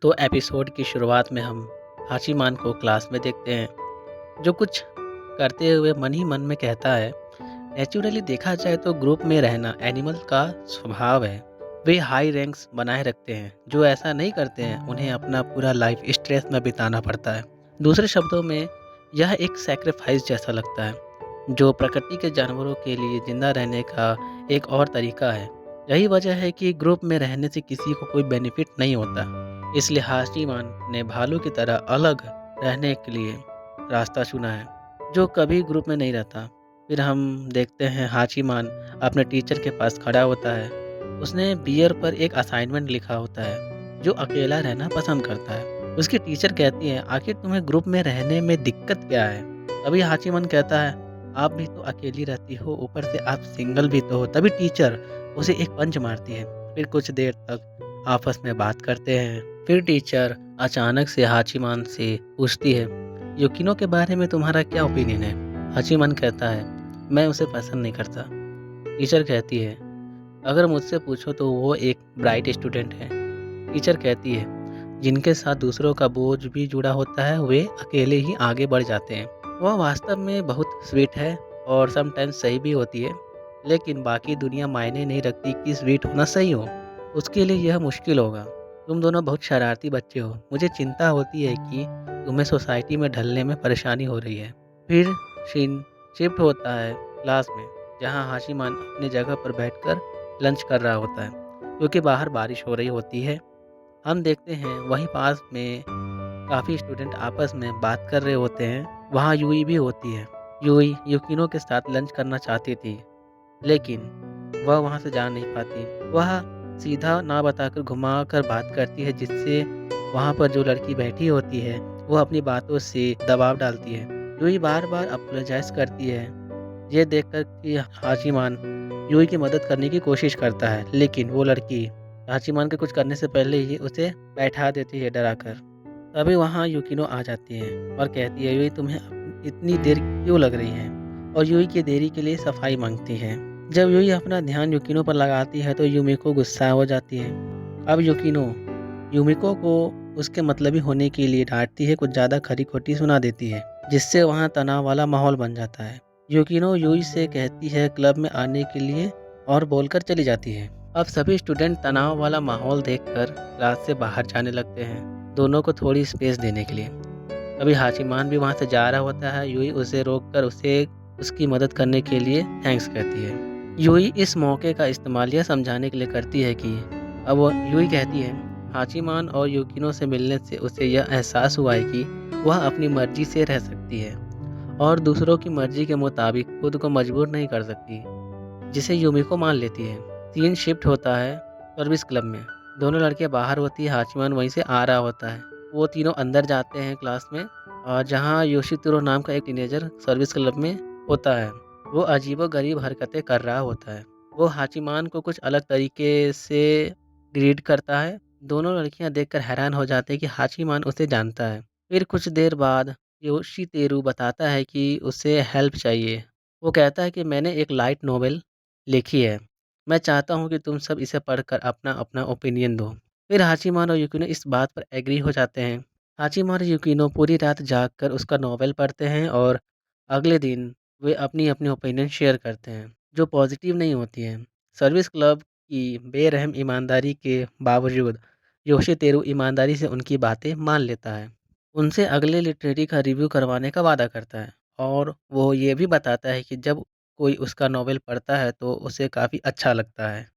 तो एपिसोड की शुरुआत में हम हाचीमान को क्लास में देखते हैं जो कुछ करते हुए मन ही मन में कहता है। नेचुरली देखा जाए तो ग्रुप में रहना एनिमल का स्वभाव है। वे हाई रैंक्स बनाए रखते हैं, जो ऐसा नहीं करते हैं उन्हें अपना पूरा लाइफ स्ट्रेस में बिताना पड़ता है। दूसरे शब्दों में यह एक सेक्रीफाइस जैसा लगता है, जो प्रकृति के जानवरों के लिए जिंदा रहने का एक और तरीका है। यही वजह है कि ग्रुप में रहने से किसी को कोई बेनिफिट नहीं होता। इसलिए हाशीमान ने भालू की तरह अलग रहने के लिए रास्ता चुना है, जो कभी ग्रुप में नहीं रहता। फिर हम देखते हैं हाचीमान अपने टीचर के पास खड़ा होता है। उसने बियर पर एक असाइनमेंट लिखा होता है, जो अकेला रहना पसंद करता है। उसकी टीचर कहती है, आखिर तुम्हें ग्रुप में रहने में दिक्कत क्या है? तभी हाचीमान कहता है, आप भी तो अकेली रहती हो, ऊपर से आप सिंगल भी तो हो। तभी टीचर उसे एक पंच मारती है। फिर कुछ देर तक आपस में बात करते हैं। फिर टीचर अचानक से हाचीमान से पूछती है, युकिनो के बारे में तुम्हारा क्या ओपिनियन है? हाचीमान कहता है, मैं उसे पसंद नहीं करता। टीचर कहती है, अगर मुझसे पूछो तो वो एक ब्राइट स्टूडेंट है। टीचर कहती है, जिनके साथ दूसरों का बोझ भी जुड़ा होता है वे अकेले ही आगे बढ़ जाते हैं। वह वास्तव में बहुत स्वीट है और समटाइम्स सही भी होती है, लेकिन बाकी दुनिया मायने नहीं रखती कि स्वीट होना सही हो। उसके लिए यह मुश्किल होगा। तुम दोनों बहुत शरारती बच्चे हो। मुझे चिंता होती है कि तुम्हें सोसाइटी में ढलने में परेशानी हो रही है। फिर सीन शिफ्ट होता है क्लास में, जहाँ हाशिमान अपनी जगह पर बैठकर लंच कर रहा होता है, क्योंकि बाहर बारिश हो रही होती है। हम देखते हैं वहीं पास में काफ़ी स्टूडेंट आपस में बात कर रहे होते हैं। वहाँ यूई भी होती है। यूई युकिनो के साथ लंच करना चाहती थी, लेकिन वह वहाँ से जा नहीं पाती। वह सीधा ना बताकर घुमाकर बात करती है, जिससे वहाँ पर जो लड़की बैठी होती है वो अपनी बातों से दबाव डालती है। यूई बार बार अपोलोजाइज करती है। ये देखकर कि हाचीमान यूई की मदद करने की कोशिश करता है, लेकिन वो लड़की हाचीमान के कुछ करने से पहले ही उसे बैठा देती है डराकर। तभी वहाँ युकिनो आ जाती है और कहती है, यूई तुम्हें इतनी देर क्यों लग रही है? और यूई की देरी के लिए सफाई मांगती है। जब यूई अपना ध्यान युकिनो पर लगाती है तो यूमिको गुस्सा हो जाती है। अब युकिनो यूमिको को उसके मतलबी होने के लिए डांटती है, कुछ ज़्यादा खरी खोटी सुना देती है, जिससे वहाँ तनाव वाला माहौल बन जाता है। युकिनो यूई से कहती है क्लब में आने के लिए और बोलकर चली जाती है। अब सभी स्टूडेंट तनाव वाला माहौल देखकर क्लास से बाहर जाने लगते हैं, दोनों को थोड़ी स्पेस देने के लिए। अभी हाचीमान भी वहाँ से जा रहा होता है। यूई उसे रोककर उसे उसकी मदद करने के लिए थैंक्स कहती है। यूई इस मौके का इस्तेमाल यह समझाने के लिए करती है कि अब वो यूई कहती है, हाचीमान और युकिनो से मिलने से उसे यह एहसास हुआ है कि वह अपनी मर्जी से रह सकती है और दूसरों की मर्जी के मुताबिक खुद को मजबूर नहीं कर सकती, जिसे यूमिको मान लेती है। सीन शिफ्ट होता है सर्विस क्लब में। दोनों लड़कियां बाहर होती है, हाचीमान वहीं से आ रहा होता है। वो तीनों अंदर जाते हैं क्लास में, और जहाँ योशितारो नाम का एक टीनेजर सर्विस क्लब में होता है। वो अजीबो-गरीब हरकतें कर रहा होता है। वो हाचीमान को कुछ अलग तरीके से ग्रीट करता है। दोनों लड़कियां देखकर हैरान हो जाते हैं कि हाचीमान उसे जानता है। फिर कुछ देर बाद योशितेरू बताता है कि उसे हेल्प चाहिए। वो कहता है कि मैंने एक लाइट नॉवेल लिखी है। मैं चाहता हूँ कि तुम सब इसे पढ़कर अपना-अपना ओपिनियन दो। फिर हाचीमान और युकिनो इस बात पर एग्री हो जाते हैं। हाचीमान और युकिनो पूरी रात जागकर उसका नॉवेल पढ़ते हैं और अगले दिन वे अपनी-अपनी ओपिनियन शेयर करते हैं, जो पॉजिटिव नहीं होती हैं। सर्विस क्लब की बेरहम ईमानदारी के बावजूद योशितेरू ईमानदारी से उनकी बातें मान लेता है। उनसे अगले लिटरेरी का रिव्यू करवाने का वादा करता है, और वो ये भी बताता है कि जब कोई उसका नॉवेल पढ़ता है तो उसे काफ़ी अच्छा लगता है।